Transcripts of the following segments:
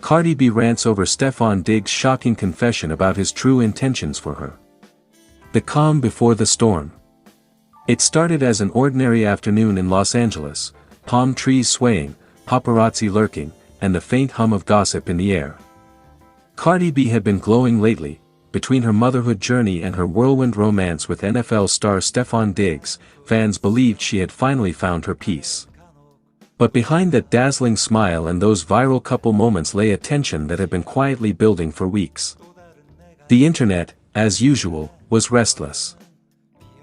Cardi B rants over Stefon Diggs' shocking confession about his true intentions for her. The calm before the storm. It started as an ordinary afternoon in Los Angeles, palm trees swaying, paparazzi lurking, and the faint hum of gossip in the air. Cardi B had been glowing lately. Between her motherhood journey and her whirlwind romance with NFL star Stefon Diggs, fans believed she had finally found her peace. But behind that dazzling smile and those viral couple moments lay a tension that had been quietly building for weeks. The internet, as usual, was restless.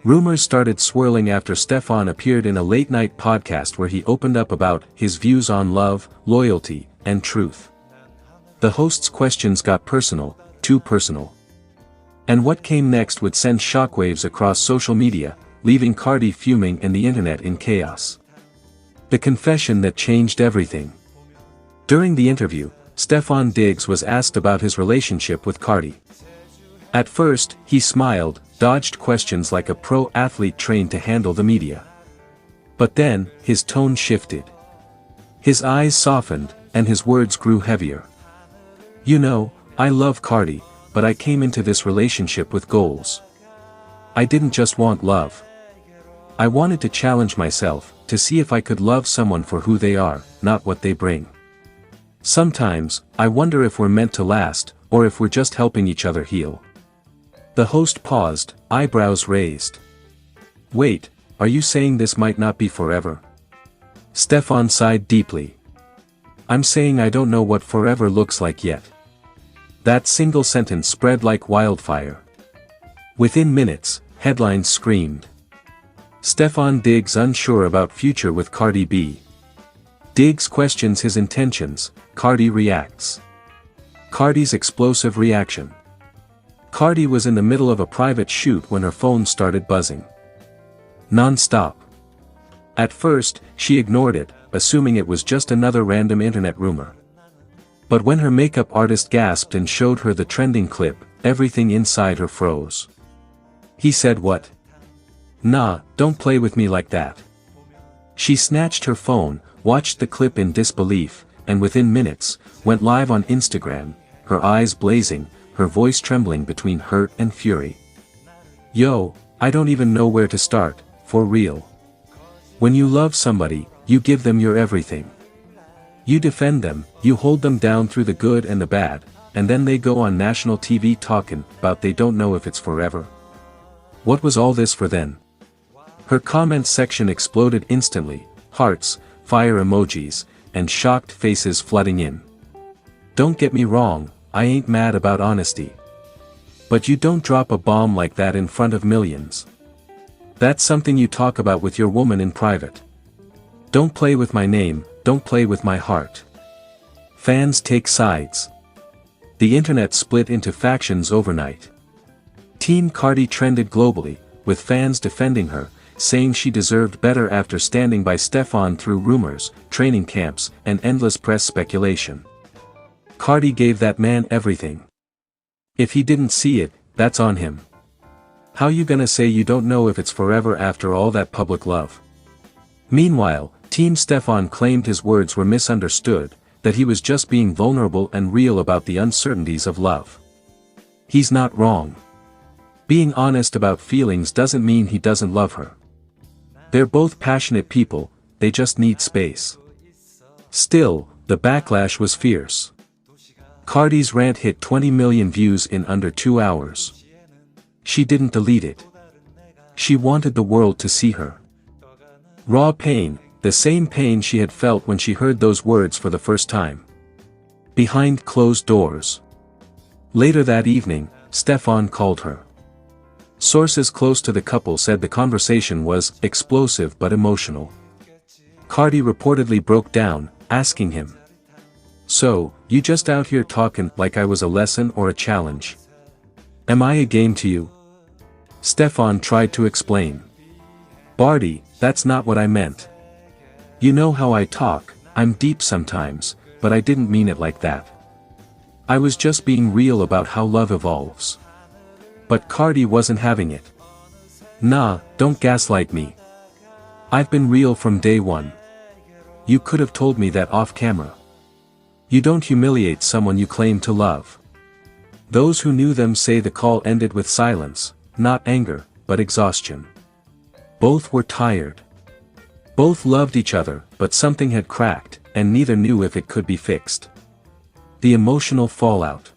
Rumors started swirling after Stefon appeared in a late-night podcast where he opened up about his views on love, loyalty, and truth. The host's questions got personal, too personal. And what came next would send shockwaves across social media, leaving Cardi fuming and the internet in chaos. The confession that changed everything. During the interview, Stefon Diggs was asked about his relationship with Cardi. At first, he smiled, dodged questions like a pro athlete trained to handle the media. But then, his tone shifted. His eyes softened, and his words grew heavier. "You know, I love Cardi, but I came into this relationship with goals. I didn't just want love. I wanted to challenge myself, to see if I could love someone for who they are, not what they bring. Sometimes, I wonder if we're meant to last, or if we're just helping each other heal." The host paused, eyebrows raised. "Wait, are you saying this might not be forever?" Stefon sighed deeply. "I'm saying I don't know what forever looks like yet." That single sentence spread like wildfire. Within minutes, headlines screamed. Stefon Diggs unsure about future with Cardi B. Diggs questions his intentions, Cardi reacts. Cardi's explosive reaction. Cardi was in the middle of a private shoot when her phone started buzzing. Non-stop. At first, she ignored it, assuming it was just another random internet rumor. But when her makeup artist gasped and showed her the trending clip, everything inside her froze. He said what? "Nah, don't play with me like that." She snatched her phone, watched the clip in disbelief, and within minutes, went live on Instagram, her eyes blazing, her voice trembling between hurt and fury. "Yo, I don't even know where to start, for real. When you love somebody, you give them your everything. You defend them, you hold them down through the good and the bad, and then they go on national TV talking about they don't know if it's forever. What was all this for then?" Her comments section exploded instantly, hearts, fire emojis, and shocked faces flooding in. "Don't get me wrong, I ain't mad about honesty. But you don't drop a bomb like that in front of millions. That's something you talk about with your woman in private. Don't play with my name, don't play with my heart." Fans take sides. The internet split into factions overnight. Team Cardi trended globally, with fans defending her, saying she deserved better after standing by Stefon through rumors, training camps, and endless press speculation. Cardi gave that man everything. If he didn't see it, that's on him. How you gonna say you don't know if it's forever after all that public love? Meanwhile, Team Stefon claimed his words were misunderstood, that he was just being vulnerable and real about the uncertainties of love. He's not wrong. Being honest about feelings doesn't mean he doesn't love her. They're both passionate people, they just need space. Still, the backlash was fierce. Cardi's rant hit 20 million views in under 2 hours. She didn't delete it. She wanted the world to see her. Raw pain, the same pain she had felt when she heard those words for the first time. Behind closed doors. Later that evening, Stefon called her. Sources close to the couple said the conversation was explosive but emotional. Cardi reportedly broke down, asking him, "So, you just out here talking like I was a lesson or a challenge? Am I a game to you?" Stefon tried to explain. "Barty, that's not what I meant. You know how I talk, I'm deep sometimes, but I didn't mean it like that. I was just being real about how love evolves." But Cardi wasn't having it. "Nah, don't gaslight me. I've been real from day one. You could have told me that off camera." You don't humiliate someone you claim to love. Those who knew them say the call ended with silence, not anger, but exhaustion. Both were tired. Both loved each other, but something had cracked, and neither knew if it could be fixed. The emotional fallout.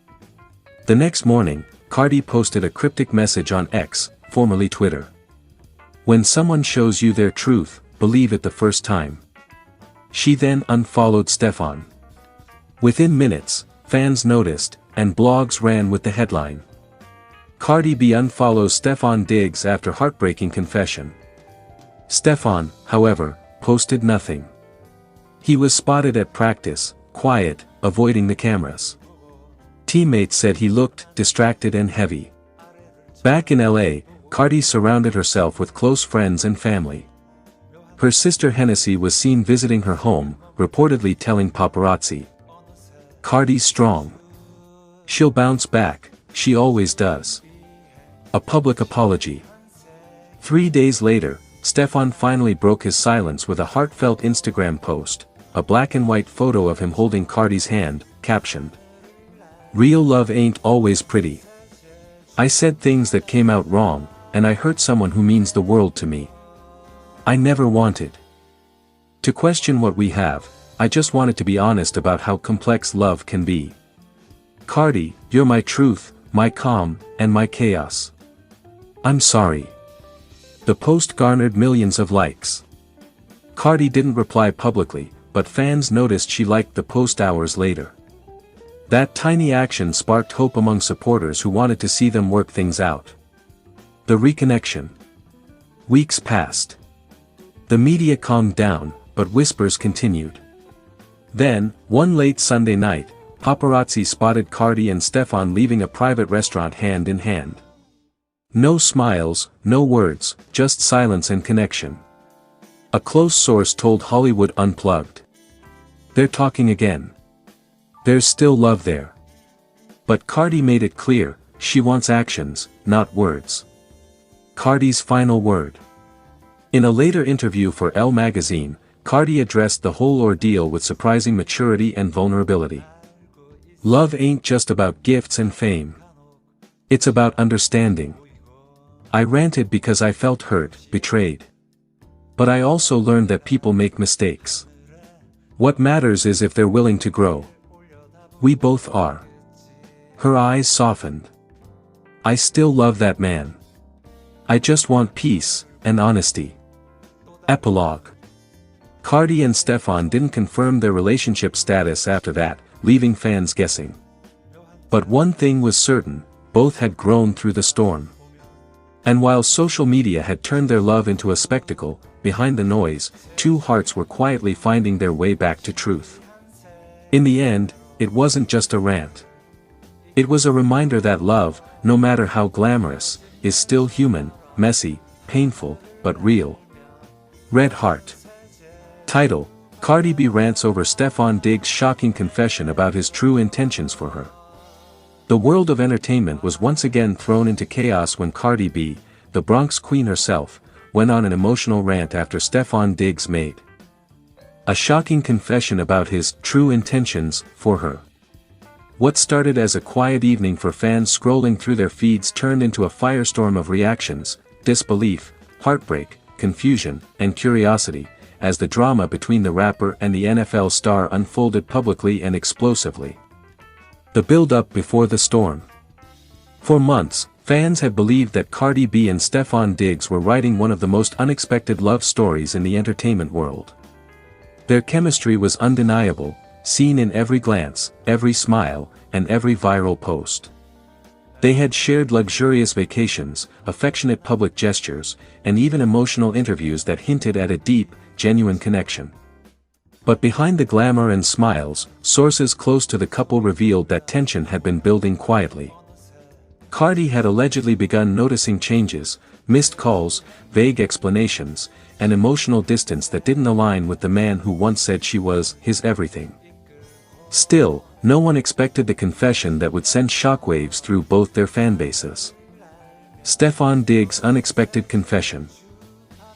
The next morning, Cardi posted a cryptic message on X, formerly Twitter. When someone shows you their truth, believe it the first time. She then unfollowed Stefan. Within minutes, fans noticed, and blogs ran with the headline. Cardi B unfollows Stefan Diggs after heartbreaking confession. Stefan, however, posted nothing. He was spotted at practice, quiet, avoiding the cameras. Teammates said he looked distracted and heavy. Back in LA, Cardi surrounded herself with close friends and family. Her sister Hennessy was seen visiting her home, reportedly telling paparazzi, "Cardi's strong. She'll bounce back, she always does." A public apology. 3 days later, Stefan finally broke his silence with a heartfelt Instagram post, a black and white photo of him holding Cardi's hand, captioned, "Real love ain't always pretty. I said things that came out wrong, and I hurt someone who means the world to me. I never wanted to question what we have, I just wanted to be honest about how complex love can be. Cardi, you're my truth, my calm, and my chaos. I'm sorry." The post garnered millions of likes. Cardi didn't reply publicly, but fans noticed she liked the post hours later. That tiny action sparked hope among supporters who wanted to see them work things out. The reconnection. Weeks passed. The media calmed down, but whispers continued. Then, one late Sunday night, paparazzi spotted Cardi and Stefan leaving a private restaurant hand in hand. No smiles, no words, just silence and connection. A close source told Hollywood Unplugged. "They're talking again. There's still love there." But Cardi made it clear, she wants actions, not words. Cardi's final word. In a later interview for Elle magazine, Cardi addressed the whole ordeal with surprising maturity and vulnerability. "Love ain't just about gifts and fame. It's about understanding. I ranted because I felt hurt, betrayed. But I also learned that people make mistakes. What matters is if they're willing to grow. We both are." Her eyes softened. "I still love that man. I just want peace, and honesty." Epilogue. Cardi and Stefan didn't confirm their relationship status after that, leaving fans guessing. But one thing was certain, both had grown through the storm. And while social media had turned their love into a spectacle, behind the noise, two hearts were quietly finding their way back to truth. In the end, it wasn't just a rant. It was a reminder that love, no matter how glamorous, is still human, messy, painful, but real. Red Heart. Title: Cardi B rants over Stefan Diggs' shocking confession about his true intentions for her. The world of entertainment was once again thrown into chaos when Cardi B, the Bronx queen herself, went on an emotional rant after Stefan Diggs made a shocking confession about his true intentions for her. What started as a quiet evening for fans scrolling through their feeds turned into a firestorm of reactions, disbelief, heartbreak, confusion, and curiosity, as the drama between the rapper and the NFL star unfolded publicly and explosively. The build-up before the storm. For months, fans had believed that Cardi B and Stefan Diggs were writing one of the most unexpected love stories in the entertainment world. Their chemistry was undeniable, seen in every glance, every smile, and every viral post. They had shared luxurious vacations, affectionate public gestures, and even emotional interviews that hinted at a deep, genuine connection. But behind the glamour and smiles, sources close to the couple revealed that tension had been building quietly. Cardi had allegedly begun noticing changes, missed calls, vague explanations, and emotional distance that didn't align with the man who once said she was his everything. Still, no one expected the confession that would send shockwaves through both their fanbases. Stefan Diggs' unexpected confession.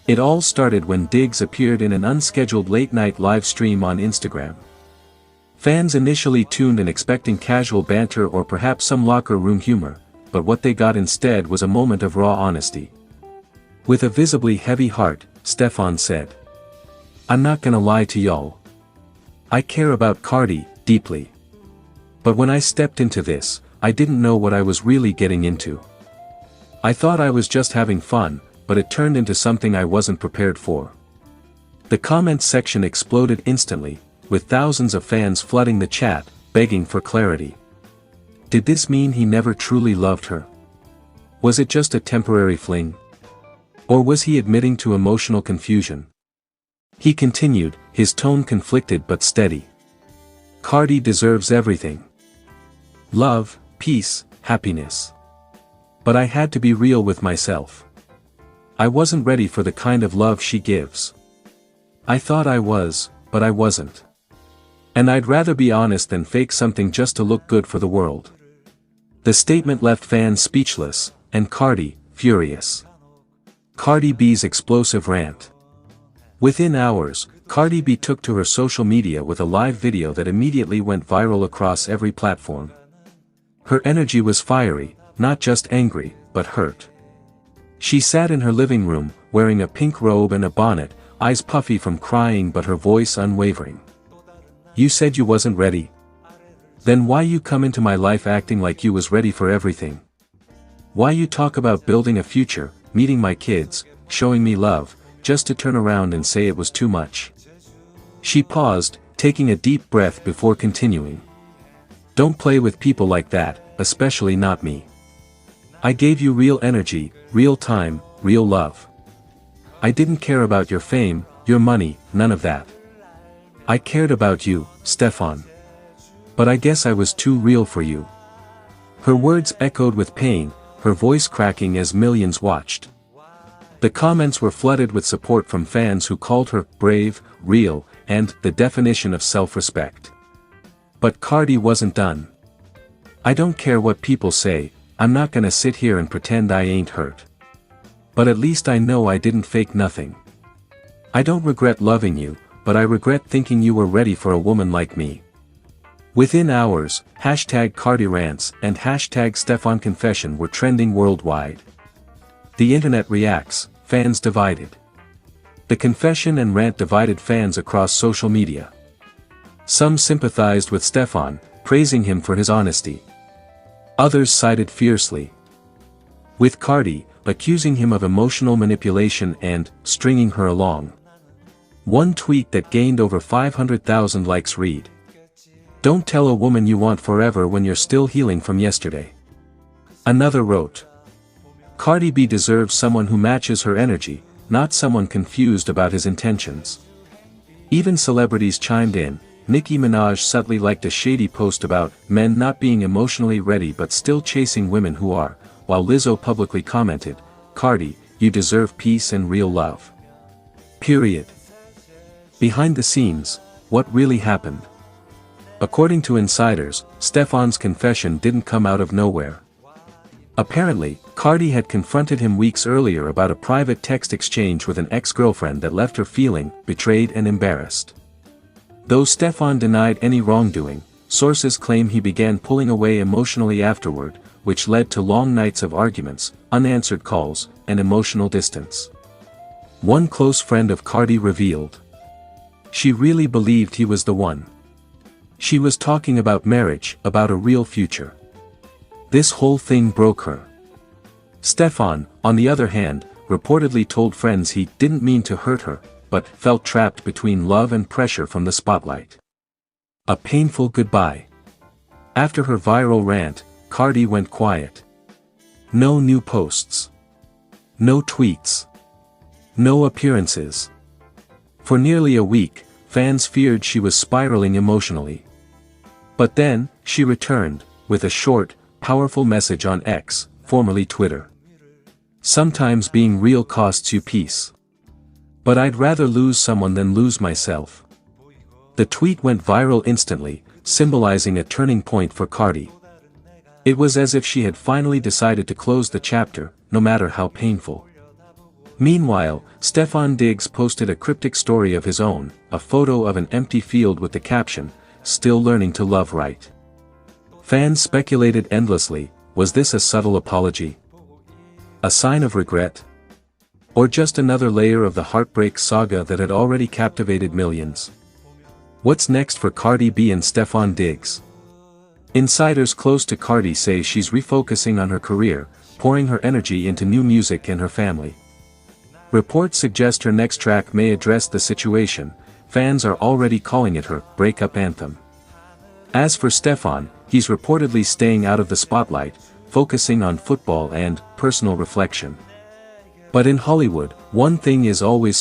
It all started when Diggs appeared in an unscheduled late-night live stream on Instagram. Fans initially tuned in expecting casual banter or perhaps some locker room humor, but what they got instead was a moment of raw honesty. With a visibly heavy heart, Stefan said, "I'm not gonna lie to y'all. I care about Cardi deeply. But when I stepped into this, I didn't know what I was really getting into. I thought I was just having fun, but it turned into something I wasn't prepared for." The comments section exploded instantly, with thousands of fans flooding the chat, begging for clarity. Did this mean he never truly loved her? Was it just a temporary fling? Or was he admitting to emotional confusion? He continued, his tone conflicted but steady. "Cardi deserves everything. Love, peace, happiness. But I had to be real with myself. I wasn't ready for the kind of love she gives. I thought I was, but I wasn't. And I'd rather be honest than fake something just to look good for the world." The statement left fans speechless, and Cardi, furious. Cardi B's explosive rant. Within hours, Cardi B took to her social media with a live video that immediately went viral across every platform. Her energy was fiery, not just angry, but hurt. She sat in her living room, wearing a pink robe and a bonnet, eyes puffy from crying but her voice unwavering. "You said you wasn't ready? Then why you come into my life acting like you was ready for everything? Why you talk about building a future, meeting my kids, showing me love, just to turn around and say it was too much?" She paused, taking a deep breath before continuing. "Don't play with people like that, especially not me. I gave you real energy, real time, real love. I didn't care about your fame, your money, none of that. I cared about you, Stefan. But I guess I was too real for you." Her words echoed with pain, her voice cracking as millions watched. The comments were flooded with support from fans who called her brave, real, and the definition of self-respect. But Cardi wasn't done. "I don't care what people say, I'm not gonna sit here and pretend I ain't hurt. But at least I know I didn't fake nothing. I don't regret loving you, but I regret thinking you were ready for a woman like me." Within hours, #CardiRants and #StefanConfession were trending worldwide. The internet reacts, fans divided. The confession and rant divided fans across social media. Some sympathized with Stefan, praising him for his honesty. Others sided fiercely with Cardi, accusing him of emotional manipulation and stringing her along. One tweet that gained over 500,000 likes read, "Don't tell a woman you want forever when you're still healing from yesterday." Another wrote, "Cardi B deserves someone who matches her energy, not someone confused about his intentions." Even celebrities chimed in. Nicki Minaj subtly liked a shady post about men not being emotionally ready but still chasing women who are, while Lizzo publicly commented, "Cardi, you deserve peace and real love." Period. Behind the scenes, what really happened? According to insiders, Stefan's confession didn't come out of nowhere. Apparently, Cardi had confronted him weeks earlier about a private text exchange with an ex-girlfriend that left her feeling betrayed and embarrassed. Though Stefan denied any wrongdoing, sources claim he began pulling away emotionally afterward, which led to long nights of arguments, unanswered calls, and emotional distance. One close friend of Cardi revealed, she really believed he was the one. She was talking about marriage, about a real future. This whole thing broke her. Stefan, on the other hand, reportedly told friends he didn't mean to hurt her, but felt trapped between love and pressure from the spotlight. A painful goodbye. After her viral rant, Cardi went quiet. No new posts. No tweets. No appearances. For nearly a week, fans feared she was spiraling emotionally. But then, she returned, with a short, powerful message on X, formerly Twitter. "Sometimes being real costs you peace. But I'd rather lose someone than lose myself." The tweet went viral instantly, symbolizing a turning point for Cardi. It was as if she had finally decided to close the chapter, no matter how painful. Meanwhile, Stefan Diggs posted a cryptic story of his own, a photo of an empty field with the caption, still learning to love right. Fans speculated endlessly, was this a subtle apology? A sign of regret? Or just another layer of the heartbreak saga that had already captivated millions? What's next for Cardi B and Stefon Diggs? Insiders close to Cardi say she's refocusing on her career, pouring her energy into new music and her family. Reports suggest her next track may address the situation. Fans are already calling it her breakup anthem. As for Stefon, he's reportedly staying out of the spotlight, focusing on football and personal reflection. But in Hollywood, one thing is always